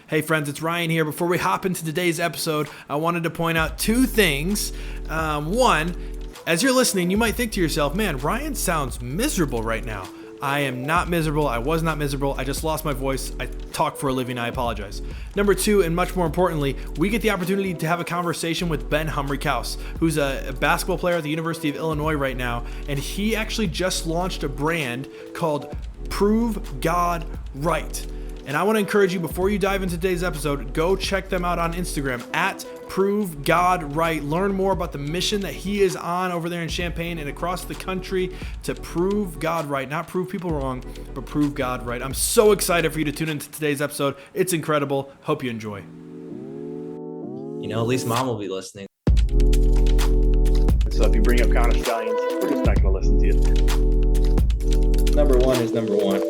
Hey friends, it's Ryan here. Before we hop into today's episode, I wanted to point out two things. One, as you're listening, you might think to yourself, man, Ryan sounds miserable right now. I am not miserable. I was not miserable. I just lost my voice. I talk for a living. I apologize. Number two, and much more importantly, we get the opportunity to have a conversation with Ben Humrichous, who's a basketball player at the University of Illinois right now, and he actually just launched a brand called Prove God Right. And I want to encourage you, before you dive into today's episode, go check them out on Instagram at Prove God Right. Learn more about the mission that he is on over there in Champaign and across the country to prove God right. Not prove people wrong, but prove God right. I'm so excited for you to tune into today's episode. It's incredible. Hope you enjoy. You know, at least mom will be listening. So if you bring up Counter Stallions, we're just not going to listen to you. Number one is number one.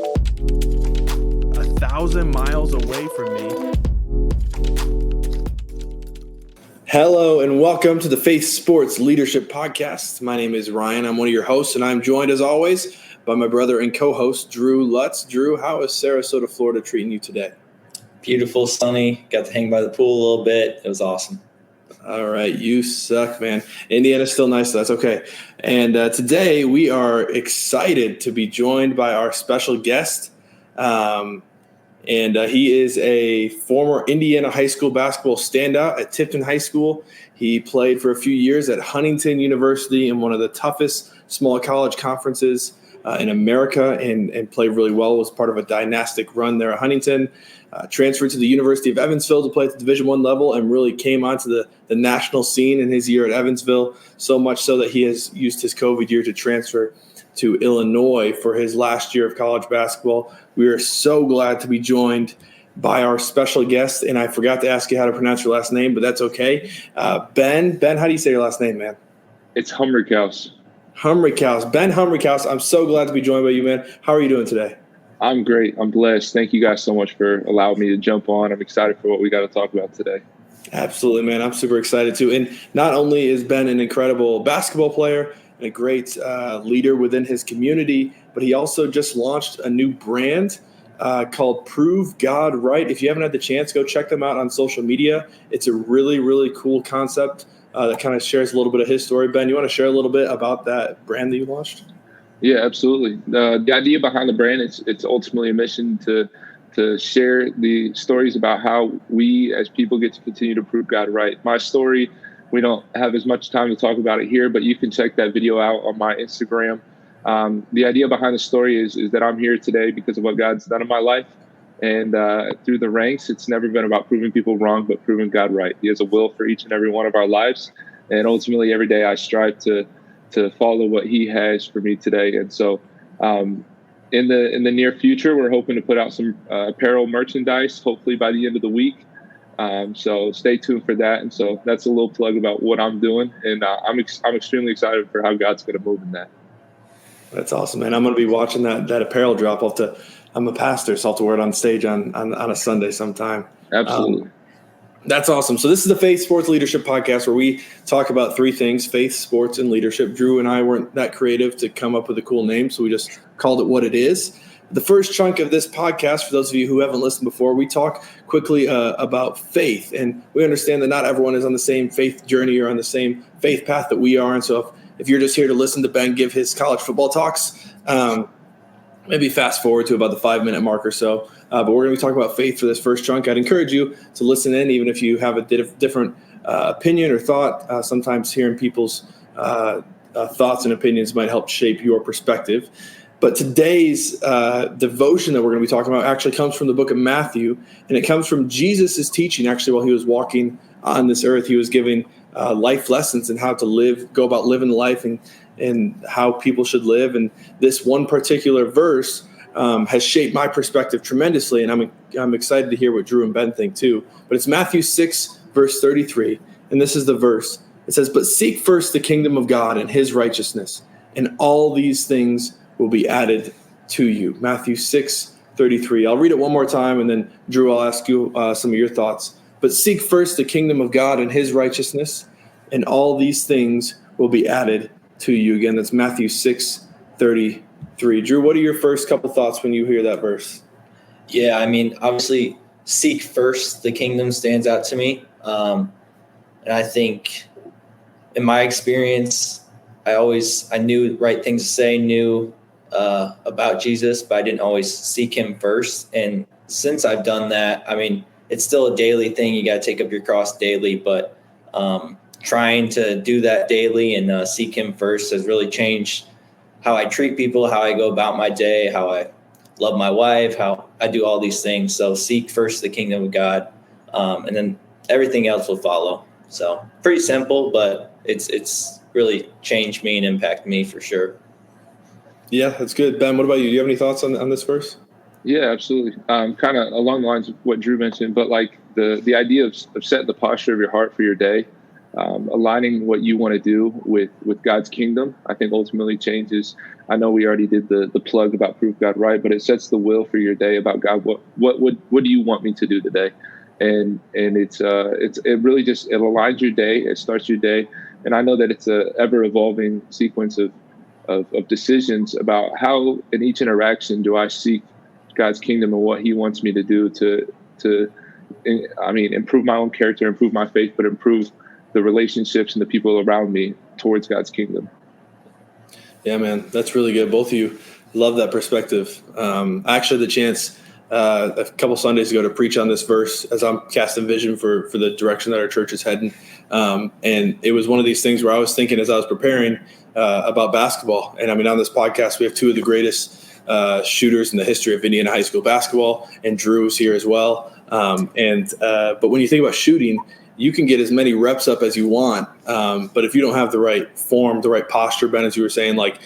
1,000 miles away from me. Hello and welcome to the Faith Sports Leadership Podcast. My name is Ryan. I'm one of your hosts, and I'm joined as always by my brother and co-host Drew Lutz. Drew, how is Sarasota, Florida treating you today? Beautiful, sunny. Got to hang by the pool a little bit. It was awesome. All right, you suck, man. Indiana's still nice, so that's okay. And today we are excited to be joined by our special guest. And he is a former Indiana high school basketball standout at Tipton High School. He played for a few years at Huntington University in one of the toughest small college conferences in America and played really well, was part of a dynastic run there at Huntington. Transferred to the University of Evansville to play at the Division I level and really came onto the national scene in his year at Evansville, so much so that he has used his COVID year to transfer to Illinois for his last year of college basketball. We are so glad to be joined by our special guest, and I forgot to ask you how to pronounce your last name, but that's okay. Ben, how do you say your last name, man? It's Humrichous. Humrichous. Ben Humrichous, I'm so glad to be joined by you, man. How are you doing today? I'm great. I'm blessed. Thank you guys so much for allowing me to jump on. I'm excited for what we got to talk about today. Absolutely, man. I'm super excited too. And not only is Ben an incredible basketball player and a great leader within his community, but he also just launched a new brand called Prove God Right. If you haven't had the chance, go check them out on social media. It's a really, really cool concept that kind of shares a little bit of his story. Ben, you want to share a little bit about that brand that you launched? Yeah, absolutely. The idea behind the brand, it's ultimately a mission to share the stories about how we as people get to continue to prove God right. My story, we don't have as much time to talk about it here, but you can check that video out on my Instagram. The idea behind the story is that I'm here today because of what God's done in my life. And through the ranks, it's never been about proving people wrong, but proving God right. He has a will for each and every one of our lives. And ultimately, every day I strive to follow what he has for me today. And so in the near future, we're hoping to put out some apparel merchandise, hopefully by the end of the week. So stay tuned for that. And so that's a little plug about what I'm doing. And I'm extremely excited for how God's going to move in that. That's awesome, man. I'm going to be watching that apparel drop. I'm a pastor, so I'll have to wear it on stage on a Sunday sometime. Absolutely. That's awesome. So this is the Faith Sports Leadership Podcast where we talk about three things: faith, sports, and leadership. Drew and I weren't that creative to come up with a cool name, so we just called it what it is. The first chunk of this podcast, for those of you who haven't listened before, we talk quickly about faith. And we understand that not everyone is on the same faith journey or on the same faith path that we are. And so if you're just here to listen to Ben give his college football talks, maybe fast forward to about the 5-minute mark or so. But we're going to be talking about faith for this first chunk. I'd encourage you to listen in, even if you have a different opinion or thought. Sometimes hearing people's thoughts and opinions might help shape your perspective. But today's devotion that we're going to be talking about actually comes from the book of Matthew, and it comes from Jesus' teaching. Actually, while he was walking on this earth, he was giving life lessons and how to go about living life and how people should live. And this one particular verse has shaped my perspective tremendously, and I'm excited to hear what Drew and Ben think too. But it's Matthew 6, verse 33, and this is the verse. It says, "But seek first the kingdom of God and his righteousness, and all these things will be added to you." Matthew 6, 33. I'll read it one more time, and then Drew, I'll ask you some of your thoughts. "But seek first the kingdom of God and his righteousness, and all these things will be added to you." Again, that's Matthew 6, 33. Drew, what are your first couple thoughts when you hear that verse? Yeah, I mean, obviously, seek first the kingdom stands out to me. And I think in my experience, I knew the right things to say, knew about Jesus, but I didn't always seek him first. And since I've done that, I mean, it's still a daily thing. You got to take up your cross daily, but trying to do that daily and seek him first has really changed how I treat people, how I go about my day, how I love my wife, how I do all these things. So seek first the kingdom of God, and then everything else will follow. So pretty simple, but it's really changed me and impacted me for sure. Yeah, that's good. Ben, what about you? Do you have any thoughts on this verse? Yeah, absolutely. Kind of along the lines of what Drew mentioned, but like the idea of setting the posture of your heart for your day, aligning what you want to do with God's kingdom, I think ultimately changes. I know we already did the plug about prove God right, but it sets the will for your day about God. What do you want me to do today? And it really just, it aligns your day. It starts your day. And I know that it's a ever evolving sequence of decisions about how in each interaction do I seek God's kingdom and what he wants me to do to improve my own character, improve my faith, but improve the relationships and the people around me towards God's kingdom. Yeah, man, that's really good. Both of you love that perspective. I actually had the chance a couple Sundays ago to preach on this verse as I'm casting vision for the direction that our church is heading. And it was one of these things where I was thinking as I was preparing about basketball. And I mean, on this podcast, we have two of the greatest shooters in the history of Indiana high school basketball, and Drew's here as well. But when you think about shooting, you can get as many reps up as you want. But if you don't have the right form, the right posture, Ben, as you were saying, like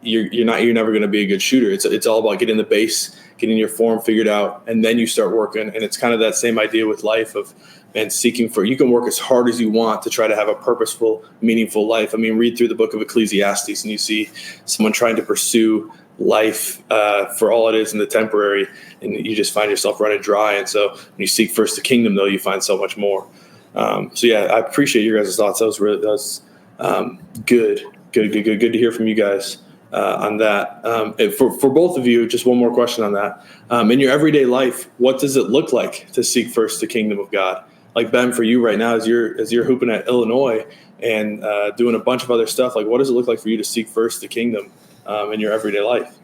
you're never going to be a good shooter. It's all about getting the base, getting your form figured out, and then you start working. And it's kind of that same idea with life of, and seeking for, you can work as hard as you want to try to have a purposeful, meaningful life. I mean, read through the book of Ecclesiastes and you see someone trying to pursue life for all it is in the temporary, and you just find yourself running dry. And so when you seek first the kingdom, though, you find so much more. So yeah, I appreciate your guys' thoughts. That was good to hear from you guys on that. For both of you, just one more question on that. In your everyday life, what does it look like to seek first the kingdom of God? Like Ben, for you right now, as you're hooping at Illinois and doing a bunch of other stuff, like what does it look like for you to seek first the kingdom in your everyday life?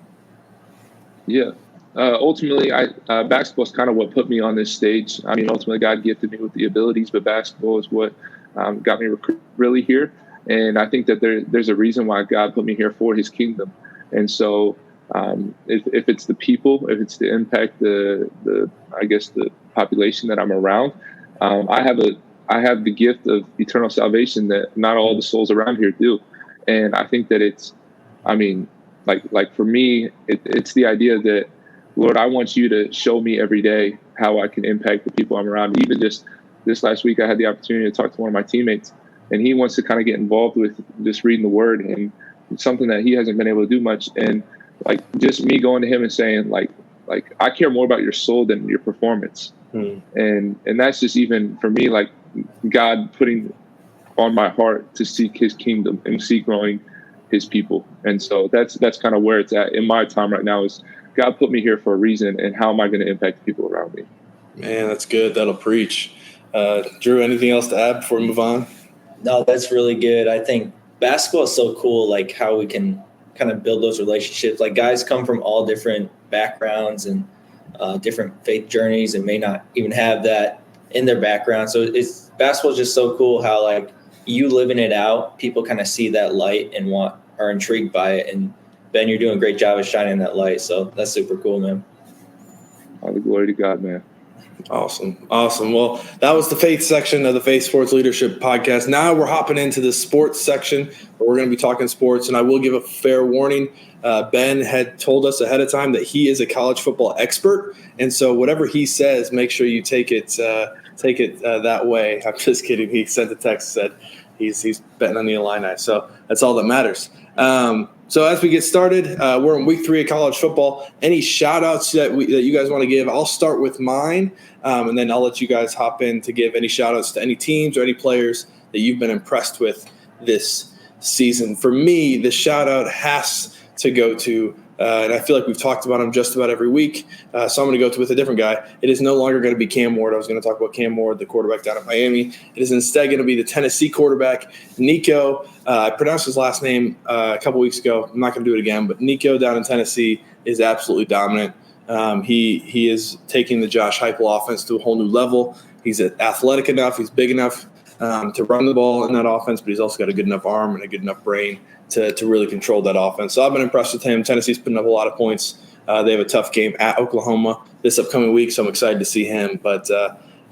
Yeah. Ultimately, basketball is kind of what put me on this stage. I mean, ultimately, God gifted me with the abilities, but basketball is what got me really here. And I think that there's a reason why God put me here for his kingdom. And so if it's the people, if it's to impact the population that I'm around, I have the gift of eternal salvation that not all the souls around here do. And I think that it's, I mean, like for me, it's the idea that, Lord, I want you to show me every day how I can impact the people I'm around. Even just this last week, I had the opportunity to talk to one of my teammates, and he wants to kind of get involved with just reading the word, and it's something that he hasn't been able to do much. And like just me going to him and saying like I care more about your soul than your performance. And that's just, even for me, like God putting on my heart to seek his kingdom and seek growing his people. And so that's kind of where it's at in my time right now, is God put me here for a reason, and how am I going to impact the people around me? Man, that's good. That'll preach. Drew, anything else to add before we move on? No, that's really good. I think basketball is so cool, like how we can kind of build those relationships. Like guys come from all different backgrounds and different faith journeys, and may not even have that in their background. So basketball is just so cool how like you living it out, people kind of see that light and are intrigued by it. And Ben, you're doing a great job of shining that light. So that's super cool, man. All the glory to God, man. Awesome. Well, that was the faith section of the Faith Sports Leadership Podcast. Now we're hopping into the sports section where we're going to be talking sports. And I will give a fair warning. Ben had told us ahead of time that he is a college football expert. And so whatever he says, make sure you take it that way. I'm just kidding. He sent a text, said he's betting on the Illini. So that's all that matters. So as we get started, we're in week 3 of college football. Any shout outs that you guys want to give? I'll start with mine, and then I'll let you guys hop in to give any shout outs to any teams or any players that you've been impressed with this season. For me, the shout out has to go to and I feel like we've talked about him just about every week. So I'm going to go with a different guy. It is no longer going to be Cam Ward. I was going to talk about Cam Ward, the quarterback down at Miami. It is instead going to be the Tennessee quarterback, Nico. I pronounced his last name a couple weeks ago. I'm not going to do it again, but Nico down in Tennessee is absolutely dominant. He is taking the Josh Heupel offense to a whole new level. He's athletic enough. He's big enough to run the ball in that offense, but he's also got a good enough arm and a good enough brain to really control that offense. So I've been impressed with him. Tennessee's putting up a lot of points. They have a tough game at Oklahoma this upcoming week, so I'm excited to see him. But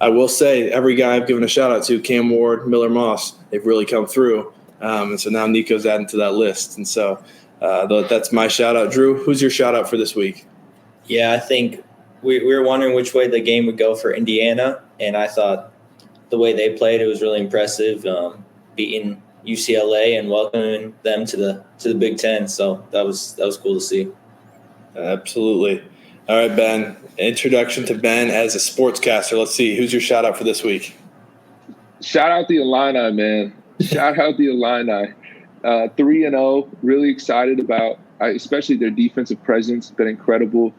I will say every guy I've given a shout-out to, Cam Ward, Miller Moss, they've really come through. And so now Nico's adding to that list. And so that's my shout-out. Drew, who's your shout-out for this week? Yeah, I think we were wondering which way the game would go for Indiana, and I thought the way they played, it was really impressive, beating UCLA and welcoming them to the Big Ten. So that was cool to see. Absolutely. All right, Ben. Introduction to Ben as a sportscaster. Let's see. Who's your shout out for this week? Shout out the Illini, man. Shout out the Illini. 3-0. Really excited about, especially their defensive presence. Been incredible.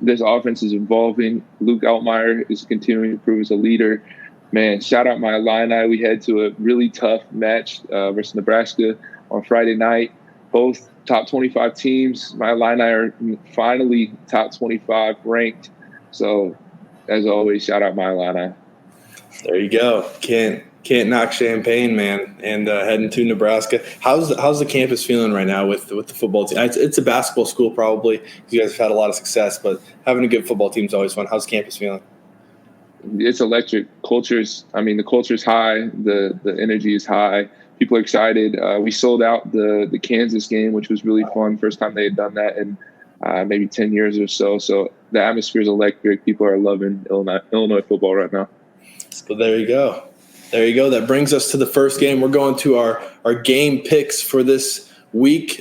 This offense is evolving. Luke Altmaier is continuing to improve as a leader. Man, shout out my Illini. We head to a really tough match versus Nebraska on Friday night. Both top 25 teams. My Illini are finally top 25 ranked. So, as always, shout out my Illini. There you go. Can't knock Champaign, man. And heading to Nebraska. How's the campus feeling right now with the football team? It's a basketball school probably. You guys have had a lot of success, but having a good football team is always fun. How's the campus feeling? It's electric. The culture is high. The energy is high. People are excited. We sold out the Kansas game, which was really fun. First time they had done that in maybe 10 years or so. So the atmosphere is electric. People are loving Illinois football right now. So there you go. That brings us to the first game. We're going to our game picks for this week.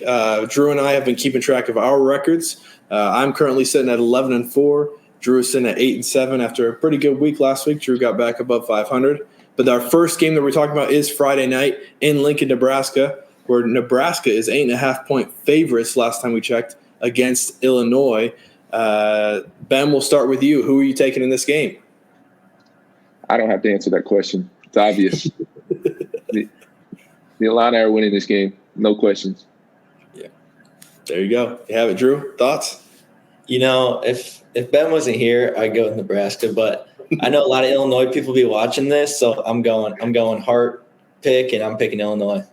Drew and I have been keeping track of our records. I'm currently sitting at 11-4. Drew is sitting at 8-7 after a pretty good week last week. Drew got back above 500. But our first game that we're talking about is Friday night in Lincoln, Nebraska, where Nebraska is 8.5-point favorites last time we checked against Illinois. Ben, we'll start with you. Who are you taking in this game? I don't have to answer that question. It's obvious. the Illini are winning this game. No questions. Yeah. There you go. You have it, Drew. Thoughts? If Ben wasn't here, I'd go with Nebraska, but I know a lot of Illinois people be watching this, so I'm going heart pick, and I'm picking Illinois.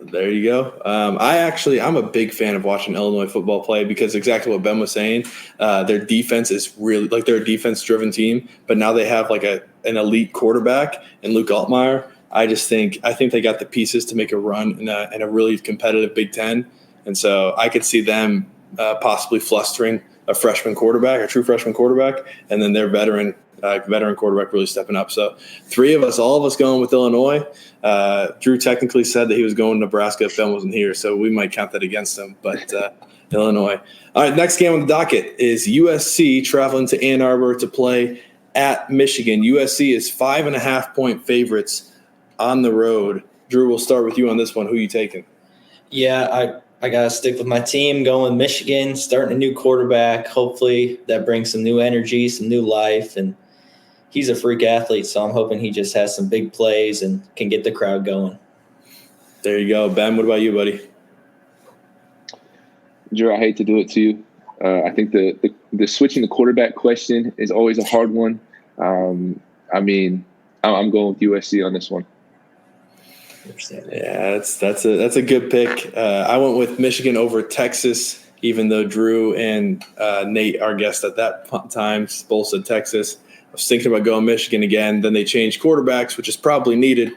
There you go. I'm a big fan of watching Illinois football play because exactly what Ben was saying. Their defense is really they're a defense-driven team, but now they have an elite quarterback in Luke Altmaier. I think they got the pieces to make a run in a really competitive Big Ten, and so I could see them possibly flustering a true freshman quarterback, and then their veteran quarterback really stepping up. So all of us going with Illinois. Drew technically said that he was going to Nebraska if Ben wasn't here, so we might count that against him, but Illinois. All right, next game on the docket is USC traveling to Ann Arbor to play at Michigan. USC is 5.5-point favorites on the road. Drew, we'll start with you on this one. Who are you taking? Yeah, I got to stick with my team, going with Michigan, starting a new quarterback. Hopefully that brings some new energy, some new life. And he's a freak athlete, so I'm hoping he just has some big plays and can get the crowd going. There you go. Ben, what about you, buddy? Drew, I hate to do it to you. I think the switching the quarterback question is always a hard one. I'm going with USC on this one. Yeah, that's a good pick. I went with Michigan over Texas, even though Drew and Nate, our guest at that time, both said Texas. I was thinking about going Michigan again. Then they changed quarterbacks, which is probably needed.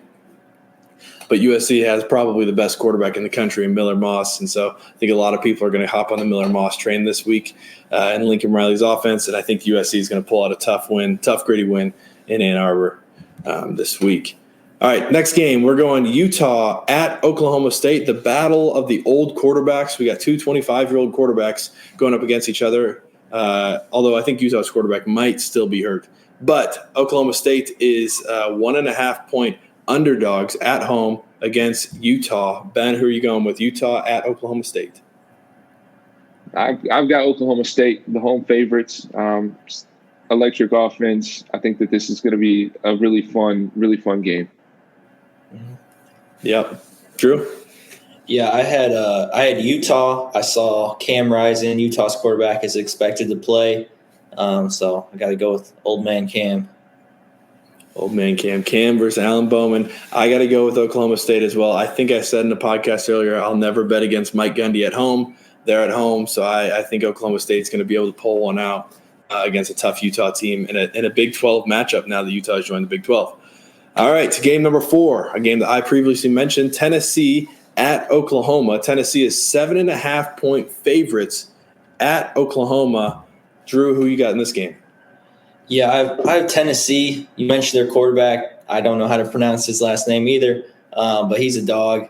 But USC has probably the best quarterback in the country in Miller Moss. And so I think a lot of people are going to hop on the Miller Moss train this week in Lincoln Riley's offense. And I think USC is going to pull out a tough, gritty win in Ann Arbor this week. All right, next game, we're going Utah at Oklahoma State, the battle of the old quarterbacks. We got two 25-year-old quarterbacks going up against each other, although I think Utah's quarterback might still be hurt. But Oklahoma State is 1.5-point underdogs at home against Utah. Ben, who are you going with, Utah at Oklahoma State? I've got Oklahoma State, the home favorites. Electric offense. I think that this is going to be a really fun game. Yep. Drew? Yeah, I had Utah. I saw Cam Rising. Utah's quarterback is expected to play. So I got to go with old man Cam. Old man Cam. Cam versus Alan Bowman. I got to go with Oklahoma State as well. I think I said in the podcast earlier, I'll never bet against Mike Gundy at home. They're at home, so I think Oklahoma State's going to be able to pull one out against a tough Utah team in a Big 12 matchup now that Utah has joined the Big 12. All right, to game number 4, a game that I previously mentioned, Tennessee at Oklahoma. Tennessee is 7.5-point favorites at Oklahoma. Drew, who you got in this game? Yeah, I have Tennessee. You mentioned their quarterback. I don't know how to pronounce his last name either, but he's a dog.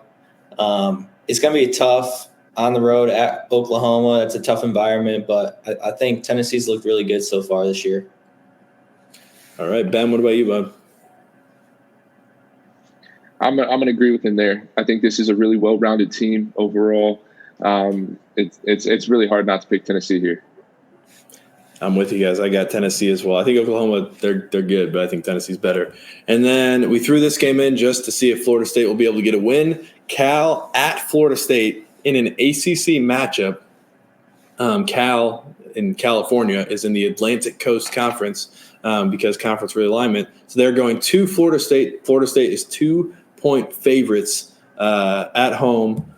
It's going to be tough on the road at Oklahoma. It's a tough environment, but I think Tennessee's looked really good so far this year. All right, Ben, what about you, bud? I'm going to agree with him there. I think this is a really well-rounded team overall. It's really hard not to pick Tennessee here. I'm with you guys. I got Tennessee as well. I think Oklahoma, they're good, but I think Tennessee's better. And then we threw this game in just to see if Florida State will be able to get a win. Cal at Florida State in an ACC matchup. Cal in California is in the Atlantic Coast Conference because conference realignment. So they're going to Florida State. Florida State is 2-point favorites at home.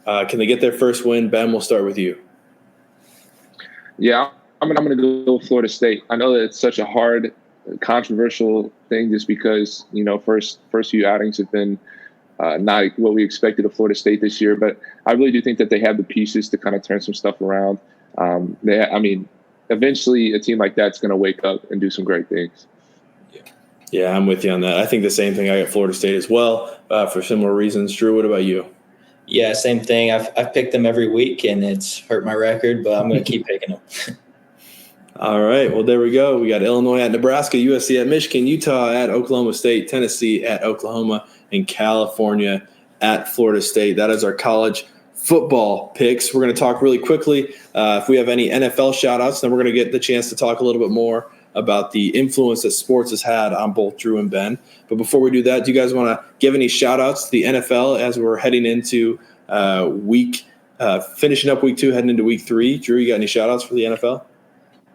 Can they get their first win? Ben, we'll start with you. Yeah, I'm going to go with Florida State. I know that it's such a hard, controversial thing just because, first few outings have been not what we expected of Florida State this year. But I really do think that they have the pieces to kind of turn some stuff around. Eventually a team like that's going to wake up and do some great things. Yeah, I'm with you on that. I think the same thing. I got Florida State as well for similar reasons. Drew, what about you? Yeah, same thing. I've picked them every week, and it's hurt my record, but I'm going to keep picking them. All right. Well, there we go. We got Illinois at Nebraska, USC at Michigan, Utah at Oklahoma State, Tennessee at Oklahoma, and California at Florida State. That is our college football picks. We're going to talk really quickly. If we have any NFL shout-outs, then we're going to get the chance to talk a little bit more about the influence that sports has had on both Drew and Ben. But before we do that, do you guys want to give any shout-outs to the NFL as we're heading into finishing up week 2, heading into week 3? Drew, you got any shout-outs for the NFL?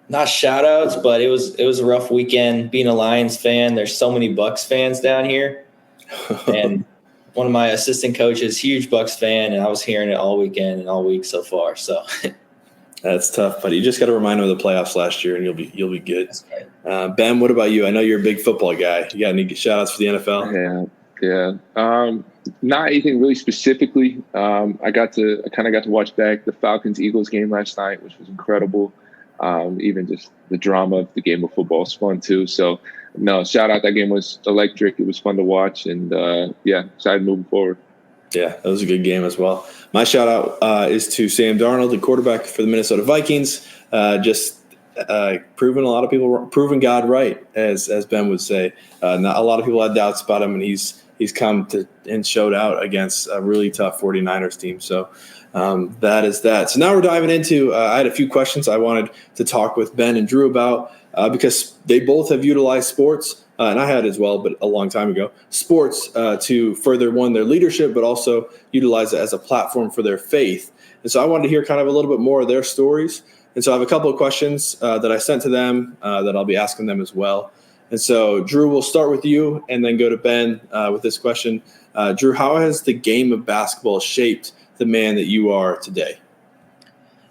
Not shout outs, but it was a rough weekend being a Lions fan. There's so many Bucs fans down here. And one of my assistant coaches, huge Bucs fan, and I was hearing it all weekend and all week so far. So that's tough, but you just got to remind them of the playoffs last year and you'll be good. That's right. Ben, what about you? I know you're a big football guy. You got any shout outs for the NFL? Yeah. Not anything really specifically. I kind of got to watch back the Falcons-Eagles game last night, which was incredible. Even just the drama of the game of football is fun too. So, no, shout out. That game was electric. It was fun to watch, and excited moving forward. Yeah, that was a good game as well. My shout out is to Sam Darnold, the quarterback for the Minnesota Vikings. Proving God right, as Ben would say. Not a lot of people had doubts about him, and he's come to and showed out against a really tough 49ers team. So. That is that. So now we're diving into I had a few questions I wanted to talk with Ben and Drew about because they both have utilized sports, and I had as well, but a long time ago, sports to further, their leadership, but also utilize it as a platform for their faith. And so I wanted to hear kind of a little bit more of their stories. And so I have a couple of questions that I sent to them that I'll be asking them as well. And so, Drew, we'll start with you and then go to Ben with this question. Drew, how has the game of basketball shaped the man that you are today?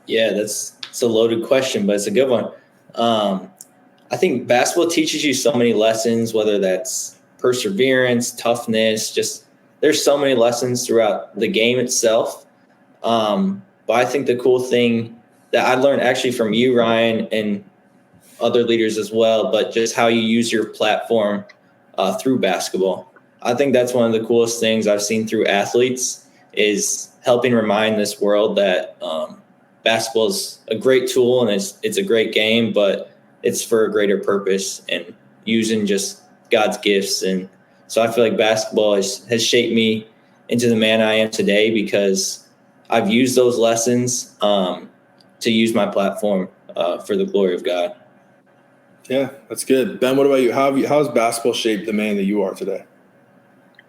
Yeah, it's a loaded question, but it's a good one. I think basketball teaches you so many lessons, whether that's perseverance, toughness, just there's so many lessons throughout the game itself. But I think the cool thing that I learned actually from you, Ryan, and other leaders as well, but just how you use your platform through basketball. I think that's one of the coolest things I've seen through athletes is helping remind this world that basketball is a great tool and it's a great game, but it's for a greater purpose and using just God's gifts. And so I feel like basketball has shaped me into the man I am today because I've used those lessons to use my platform for the glory of God. Yeah, that's good. Ben, what about you? How has basketball shaped the man that you are today?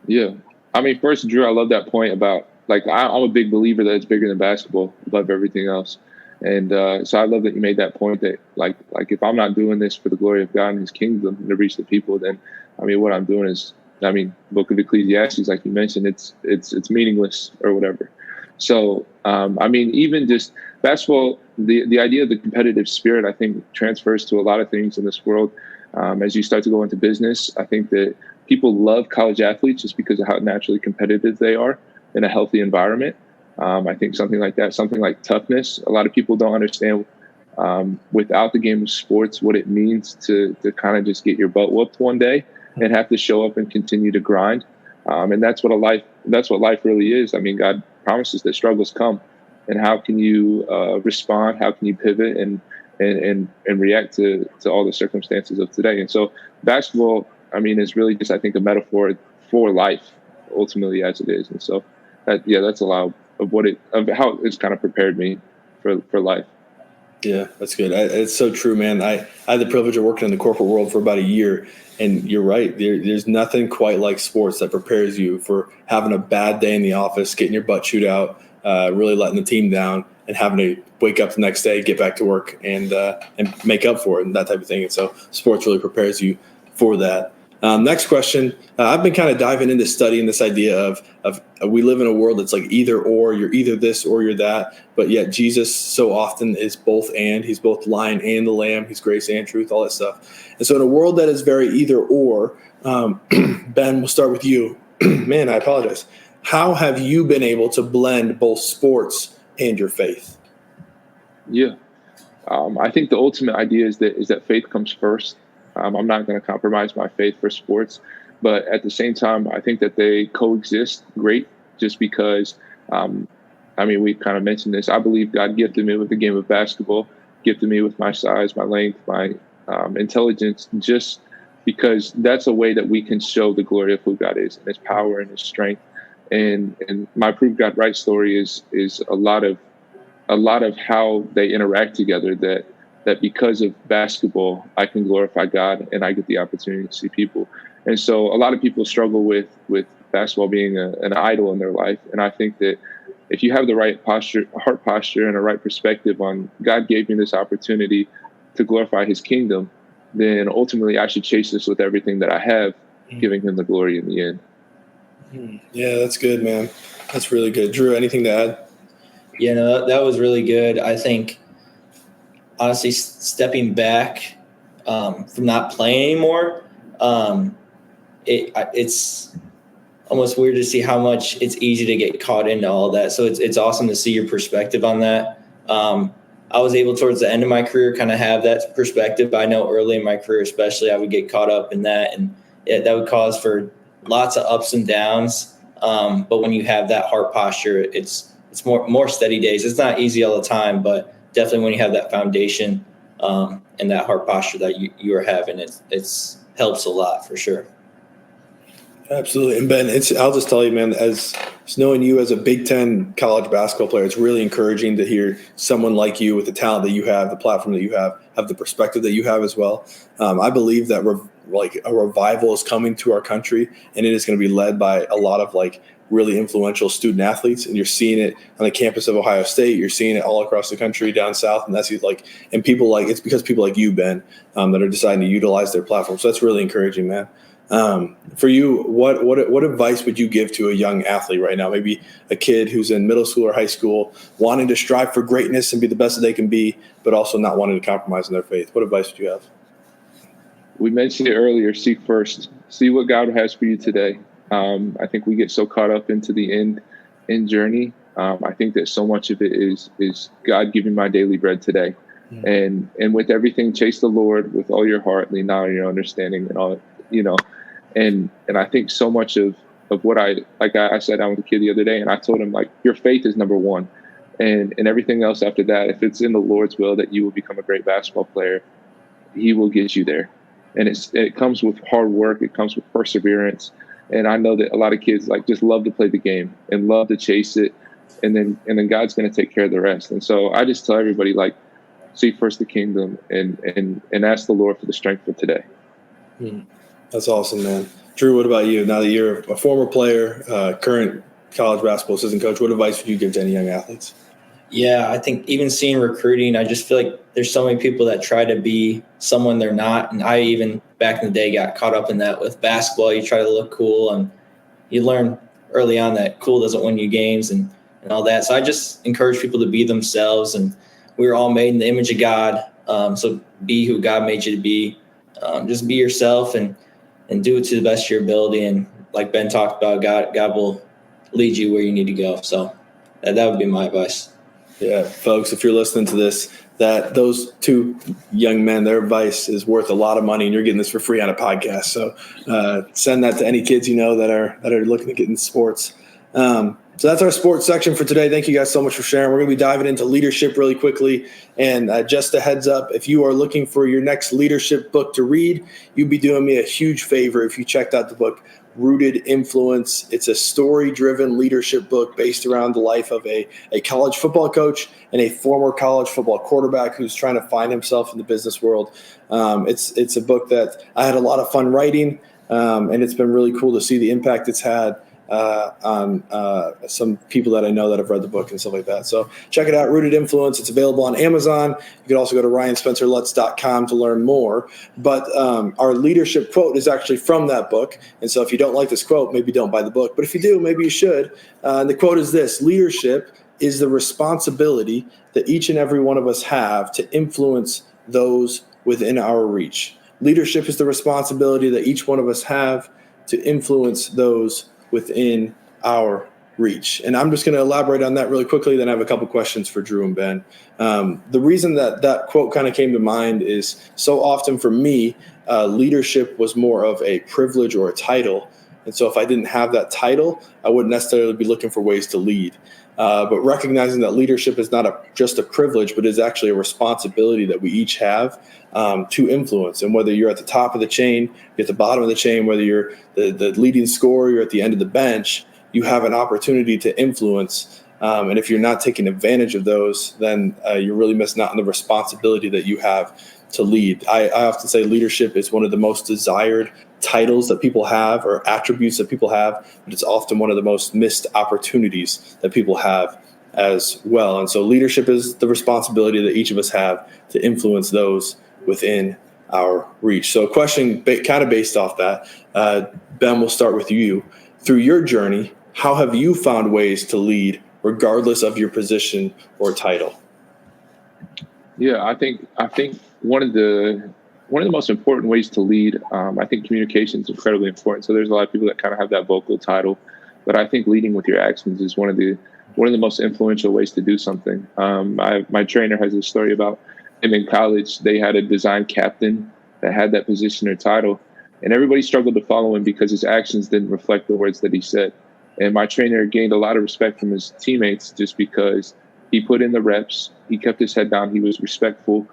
Yeah. I mean, first, Drew, I love that point about, like, I'm a big believer that it's bigger than basketball above everything else. And so I love that you made that point that, like if I'm not doing this for the glory of God and his kingdom and to reach the people, then, I mean, what I'm doing is, I mean, book of Ecclesiastes, like you mentioned, it's meaningless or whatever. So, I mean, even just basketball, the idea of the competitive spirit, I think, transfers to a lot of things in this world. As you start to go into business, I think that people love college athletes just because of how naturally competitive they are in a healthy environment. I think something like that, something like toughness, a lot of people don't understand without the game of sports what it means to kind of just get your butt whooped one day and have to show up and continue to grind. And that's what life really is. I mean, God promises that struggles come, and how can you respond? How can you pivot and react to all the circumstances of today? And so basketball, I mean, is really just, I think, a metaphor for life, ultimately, as it is. And so that's a lot of how it's kind of prepared me for life. Yeah, that's good. It's so true, man. I had the privilege of working in the corporate world for about a year, and you're right. There's nothing quite like sports that prepares you for having a bad day in the office, getting your butt chewed out, really letting the team down, and having to wake up the next day, get back to work, and make up for it, and that type of thing. And so sports really prepares you for that. Next question. I've been kind of diving into studying this idea of we live in a world that's like either or. You're either this or you're that. But yet Jesus so often is both and. He's both lion and the lamb. He's grace and truth, all that stuff. And so in a world that is very either or, Ben, we'll start with you. Man, I apologize. How have you been able to blend both sports and your faith? Yeah. I think the ultimate idea is that faith comes first. I'm not going to compromise my faith for sports, but at the same time, I think that they coexist great just because, I mean, we've kind of mentioned this. I believe God gifted me with the game of basketball, gifted me with my size, my length, my intelligence, just because that's a way that we can show the glory of who God is and his power and his strength. And my Prove God Right story is a lot of how they interact together, that because of basketball, I can glorify God and I get the opportunity to see people. And so a lot of people struggle with basketball being an idol in their life. And I think that if you have the right heart posture and a right perspective on God gave me this opportunity to glorify his kingdom, then ultimately I should chase this with everything that I have, giving him the glory in the end. Yeah, that's good, man. That's really good. Drew, anything to add? Yeah, no, that was really good. I think, honestly, stepping back from not playing anymore, it's almost weird to see how much it's easy to get caught into all that. So it's awesome to see your perspective on that. I was able towards the end of my career kind of have that perspective. I know early in my career especially I would get caught up in that, and that would cause for lots of ups and downs. But when you have that heart posture, it's more steady days. It's not easy all the time, but definitely when you have that foundation and that heart posture that you are having, it's helps a lot for sure. Absolutely. And Ben, I'll just tell you, man, as knowing you as a Big Ten college basketball player, it's really encouraging to hear someone like you with the talent that you have, the platform that you have the perspective that you have as well. I believe that a revival is coming to our country, and it is going to be led by a lot of really influential student athletes. And you're seeing it on the campus of Ohio State. You're seeing it all across the country down south. And and people it's because people like you, Ben, that are deciding to utilize their platform. So that's really encouraging, man. For you, what advice would you give to a young athlete right now? Maybe a kid who's in middle school or high school, wanting to strive for greatness and be the best that they can be, but also not wanting to compromise in their faith. What advice would you have? We mentioned it earlier, seek first. See what God has for you today. I think we get so caught up into the end journey. I think that so much of it is God giving my daily bread today. Mm-hmm. And with everything, chase the Lord with all your heart, lean not on your understanding and all, and I think so much of what I sat down with a kid the other day and I told him, your faith is number one, and everything else after that, if it's in the Lord's will that you will become a great basketball player, he will get you there. And it comes with hard work. It comes with perseverance. And I know that a lot of kids just love to play the game and love to chase it. and then God's going to take care of the rest. And so I just tell everybody, like, seek first the kingdom and ask the Lord for the strength for today. That's awesome, man. Drew, what about you? Now that you're a former player, current college basketball assistant coach, what advice would you give to any young athletes? Yeah, I think even seeing recruiting, I just feel like there's so many people that try to be someone they're not. And I even back in the day got caught up in that with basketball. You try to look cool, and you learn early on that cool doesn't win you games and all that. So I just encourage people to be themselves. And we were all made in the image of God. So be who God made you to be. Just be yourself and do it to the best of your ability. And like Ben talked about, God will lead you where you need to go. So that would be my advice. Yeah, folks, if you're listening to this, that those two young men, their advice is worth a lot of money, and you're getting this for free on a podcast. So send that to any kids you know that are looking to get into sports. So that's our sports section for today. Thank you guys so much for sharing. We're going to be diving into leadership really quickly. And just a heads up, if you are looking for your next leadership book to read, you'd be doing me a huge favor if you checked out the book Rooted Influence. It's a story-driven leadership book based around the life of a college football coach and a former college football quarterback who's trying to find himself in the business world. It's a book that I had a lot of fun writing, and it's been really cool to see the impact it's had on some people that I know that have read the book and stuff like that. So check it out, Rooted Influence. It's available on Amazon. You can also go to ryanspencerlutz.com to learn more. But our leadership quote is actually from that book. And so if you don't like this quote, maybe don't buy the book. But if you do, maybe you should. And the quote is this: leadership is the responsibility that each and every one of us have to influence those within our reach. Leadership is the responsibility that each one of us have to influence those within our reach. And I'm just going to elaborate on that really quickly. Then I have a couple questions for Drew and Ben. The reason that quote kind of came to mind is so often for me, leadership was more of a privilege or a title. And so if I didn't have that title, I wouldn't necessarily be looking for ways to lead. But recognizing that leadership is not just a privilege, but is actually a responsibility that we each have to influence. And whether you're at the top of the chain, you're at the bottom of the chain, whether you're the leading scorer, you're at the end of the bench, you have an opportunity to influence. And if you're not taking advantage of those, then you're really missing out on the responsibility that you have to lead. I often say leadership is one of the most desired titles that people have or attributes that people have, but it's often one of the most missed opportunities that people have as well. And so leadership is the responsibility that each of us have to influence those within our reach. So a question kind of based off that, Ben, we'll start with you. Through your journey, how have you found ways to lead regardless of your position or title? Yeah, I think one of the most important ways to lead, I think communication is incredibly important. So there's a lot of people that kind of have that vocal title, but I think leading with your actions is one of the most influential ways to do something. My trainer has a story about him in college. They had a design captain that had that position or title, and everybody struggled to follow him because his actions didn't reflect the words that he said. And my trainer gained a lot of respect from his teammates just because he put in the reps, he kept his head down, he was respectful.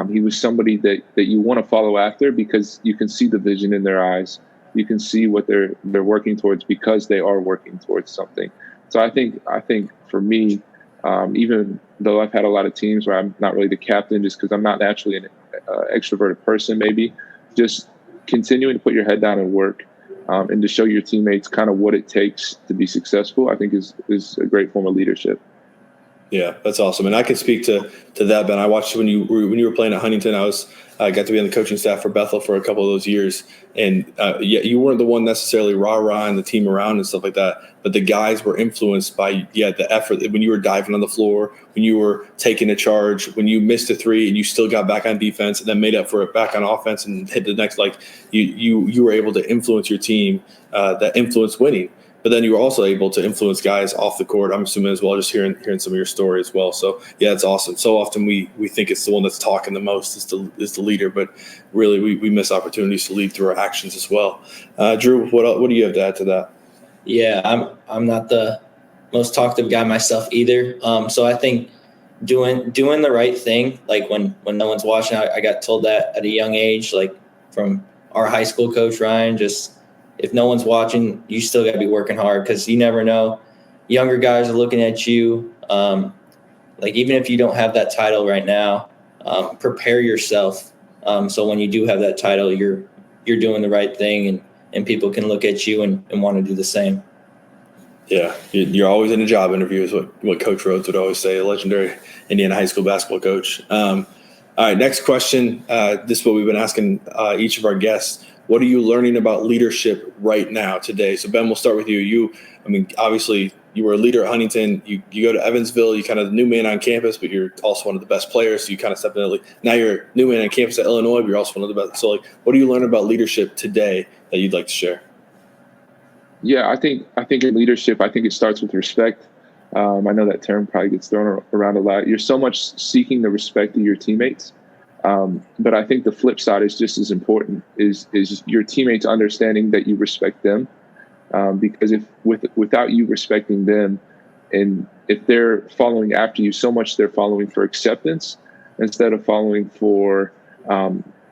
He was somebody that you want to follow after because you can see the vision in their eyes. You can see what they're working towards because they are working towards something. So I think for me, even though I've had a lot of teams where I'm not really the captain just because I'm not naturally an extroverted person, maybe just continuing to put your head down and work and to show your teammates kind of what it takes to be successful, I think is a great form of leadership. Yeah, that's awesome. And I can speak to that, Ben. I watched when you were playing at Huntington. I got to be on the coaching staff for Bethel for a couple of those years. And you weren't the one necessarily rah-rahing the team around and stuff like that. But the guys were influenced by, the effort. When you were diving on the floor, when you were taking a charge, when you missed a three and you still got back on defense and then made up for it back on offense and hit the next, you were able to influence your team, that influenced winning. But then you were also able to influence guys off the court, I'm assuming as well, just hearing some of your story as well. So, yeah, it's awesome. So often we think it's the one that's talking the most is the leader, but really we miss opportunities to lead through our actions as well. Drew, what do you have to add to that? Yeah, I'm not the most talkative guy myself either. So I think doing the right thing, like when no one's watching, I got told that at a young age, like from our high school coach, Ryan, just if no one's watching, you still got to be working hard because you never know. younger guys are looking at you. Like even if you don't have that title right now, prepare yourself. So when you do have that title, you're doing the right thing, and people can look at you and want to do the same. Yeah, you're always in a job interview is what Coach Rhodes would always say, a legendary Indiana high school basketball coach. All right, next question. This is what we've been asking each of our guests. What are you learning about leadership right now today? So, Ben, we'll start with you. Obviously, you were a leader at Huntington. You go to Evansville. You kind of the new man on campus, but you're also one of the best players. So you kind of stepped in. Now you're a new man on campus at Illinois, but you're also one of the best. So, what do you learn about leadership today that you'd like to share? Yeah, I think in leadership, I think it starts with respect. I know that term probably gets thrown around a lot. You're so much seeking the respect of your teammates. But I think the flip side is just as important, is your teammates understanding that you respect them. Because without you respecting them, and if they're following after you, so much they're following for acceptance instead of following for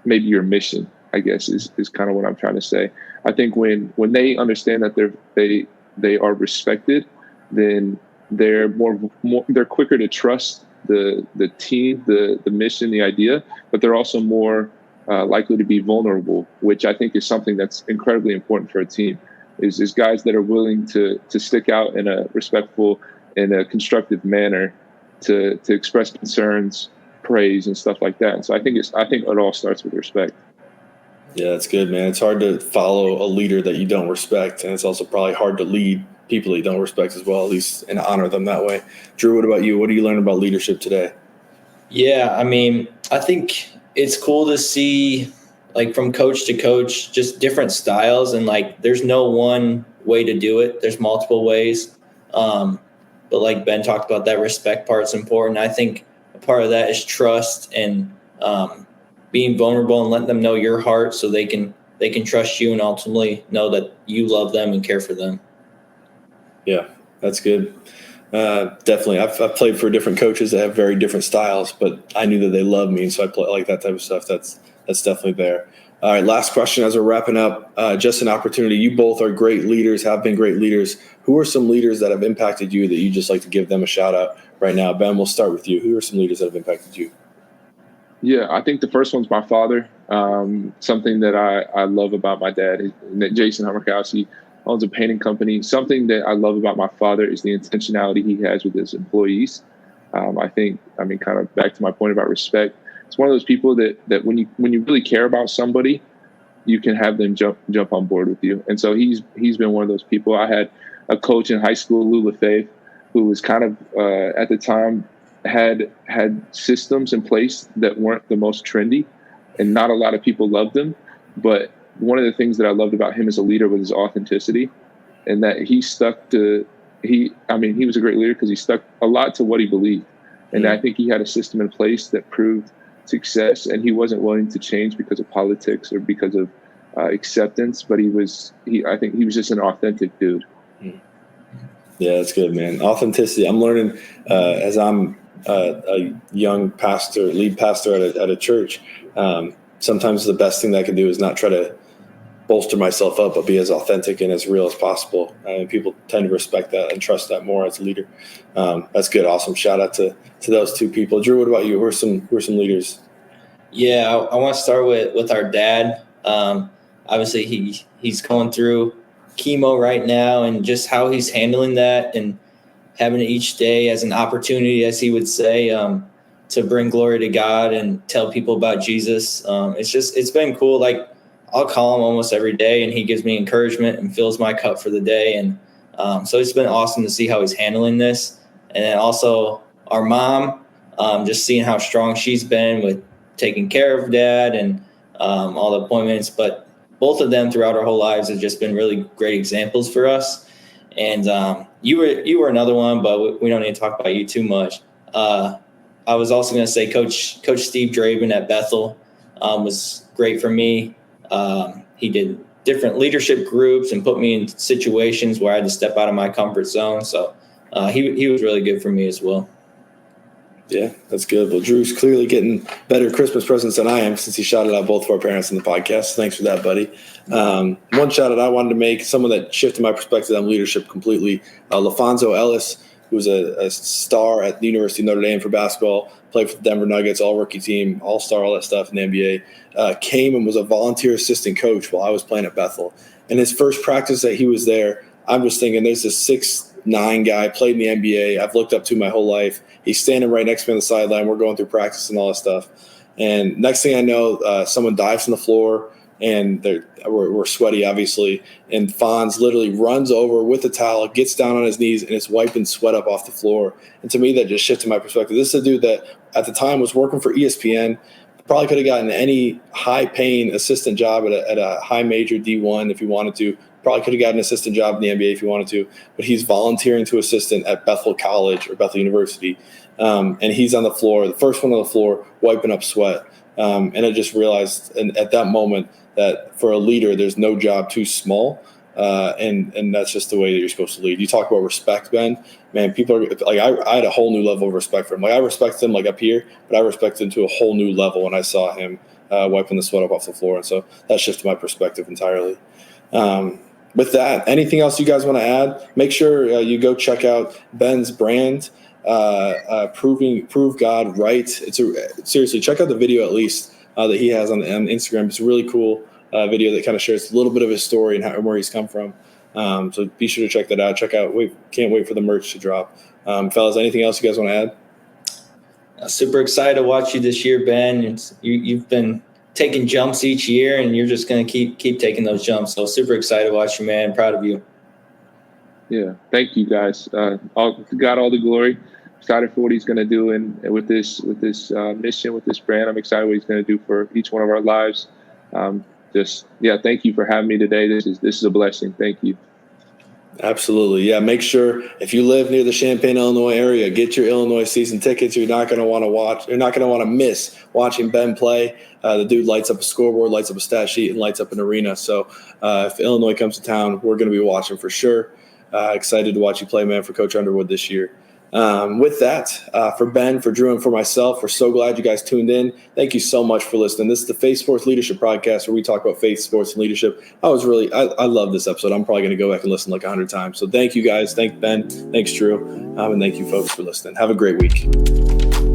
maybe your mission, I guess is kind of what I'm trying to say. I think when they understand that they are respected, then they're they're quicker to trust the team, the mission, the idea, but they're also more likely to be vulnerable, which I think is something that's incredibly important for a team. Is guys that are willing to stick out in a respectful and a constructive manner to express concerns, praise, and stuff like that. And so I think it all starts with respect. Yeah, that's good, man. It's hard to follow a leader that you don't respect, and it's also probably hard to lead people that you don't respect as well, at least, and honor them that way. Drew, what about you? What do you learn about leadership today? Yeah, I think it's cool to see, like, from coach to coach, just different styles, and like there's no one way to do it. There's multiple ways. But like Ben talked about, that respect part's important. I think a part of that is trust and being vulnerable and letting them know your heart so they can trust you and ultimately know that you love them and care for them. Yeah, that's good. Definitely. I've played for different coaches that have very different styles, but I knew that they loved me, and so I like that type of stuff. That's definitely there. All right, last question as we're wrapping up. Just an opportunity. You both are great leaders, have been great leaders. Who are some leaders that have impacted you that you just like to give them a shout out right now? Ben, we'll start with you. Who are some leaders that have impacted you? Yeah, I think the first one's my father. Something that I love about my dad, Jason Humrichous, he owns a painting company. Something that I love about my father is the intentionality he has with his employees. Kind of back to my point about respect. It's one of those people that when you really care about somebody, you can have them jump on board with you. And so he's been one of those people. I had a coach in high school, Lou Lefebvre, who was kind of at the time had systems in place that weren't the most trendy, and not a lot of people loved them. But one of the things that I loved about him as a leader was his authenticity, and that he was a great leader because he stuck a lot to what he believed. And I think he had a system in place that proved success, and he wasn't willing to change because of politics or because of acceptance, but I think he was just an authentic dude. Yeah, that's good, man. Authenticity. I'm learning as I'm a young pastor, lead pastor at a church. Sometimes the best thing that I can do is not try to bolster myself up, but be as authentic and as real as possible. And people tend to respect that and trust that more as a leader. That's good. Awesome. Shout out to those two people. Drew, what about you? Who are some leaders? Yeah, I want to start with our dad. Obviously, he's going through chemo right now, and just how he's handling that and having it each day as an opportunity, as he would say, to bring glory to God and tell people about Jesus. It's been cool. Like, I'll call him almost every day, and he gives me encouragement and fills my cup for the day. And so it's been awesome to see how he's handling this. And then also our mom, just seeing how strong she's been with taking care of Dad and all the appointments. But both of them throughout our whole lives have just been really great examples for us. And you were another one, but we don't need to talk about you too much. I was also going to say Coach Steve Draven at Bethel was great for me. He did different leadership groups and put me in situations where I had to step out of my comfort zone. So he was really good for me as well. Yeah, that's good. Well, Drew's clearly getting better Christmas presents than I am since he shouted out both of our parents in the podcast. Thanks for that, buddy. One shout out I wanted to make, someone that shifted my perspective on leadership completely. LaFonso Ellis, who was a star at the University of Notre Dame for basketball, played for the Denver Nuggets, all-rookie team, all-star, all that stuff in the NBA, came and was a volunteer assistant coach while I was playing at Bethel. And his first practice that he was there, I'm just thinking there's this 6'9" guy, played in the NBA, I've looked up to my whole life. He's standing right next to me on the sideline. We're going through practice and all that stuff. And next thing I know, someone dives on the floor, and we're sweaty, obviously. And Fonz literally runs over with a towel, gets down on his knees, and is wiping sweat up off the floor. And to me, that just shifted my perspective. This is a dude that at the time was working for ESPN, probably could have gotten any high-paying assistant job at a high-major D1 if he wanted to. Probably could have gotten an assistant job in the NBA if he wanted to. But he's volunteering to assistant at Bethel College or Bethel University. And he's on the floor, the first one on the floor, wiping up sweat. And I just realized at that moment that for a leader, there's no job too small. And that's just the way that you're supposed to lead. You talk about respect, Ben. Man, people are like, I had a whole new level of respect for him. Like, I respect him like up here, but I respect him to a whole new level when I saw him wiping the sweat up off the floor. And so that shifted my perspective entirely. With that, anything else you guys want to add? Make sure you go check out Ben's brand, Prove God Right. Seriously, check out the video at least that he has on Instagram. It's a really cool video that kind of shares a little bit of his story and where he's come from. So be sure to check that out. Can't wait for the merch to drop. Fellas, anything else you guys want to add? Super excited to watch you this year, Ben. You've been taking jumps each year, and you're just going to keep taking those jumps. So super excited to watch you, man. Proud of you. Yeah, thank you guys. God all the glory. Excited for what he's going to do and with this mission, with this brand. I'm excited what he's going to do for each one of our lives. Thank you for having me today. This is a blessing. Thank you. Absolutely. Yeah. Make sure if you live near the Champaign, Illinois area, get your Illinois season tickets. You're not going to want to watch. You're not going to want to miss watching Ben play. The dude lights up a scoreboard, lights up a stat sheet, and lights up an arena. So if Illinois comes to town, we're going to be watching for sure. Excited to watch you play, man, for Coach Underwood this year. With that, for Ben, for Drew, and for myself, we're so glad you guys tuned in. Thank you so much for listening. This is the Faith Sports Leadership Podcast, where we talk about faith, sports, and leadership. I love this episode. I'm probably going to go back and listen like 100 times. So thank you guys. Thank Ben. Thanks, Drew. And thank you folks for listening. Have a great week.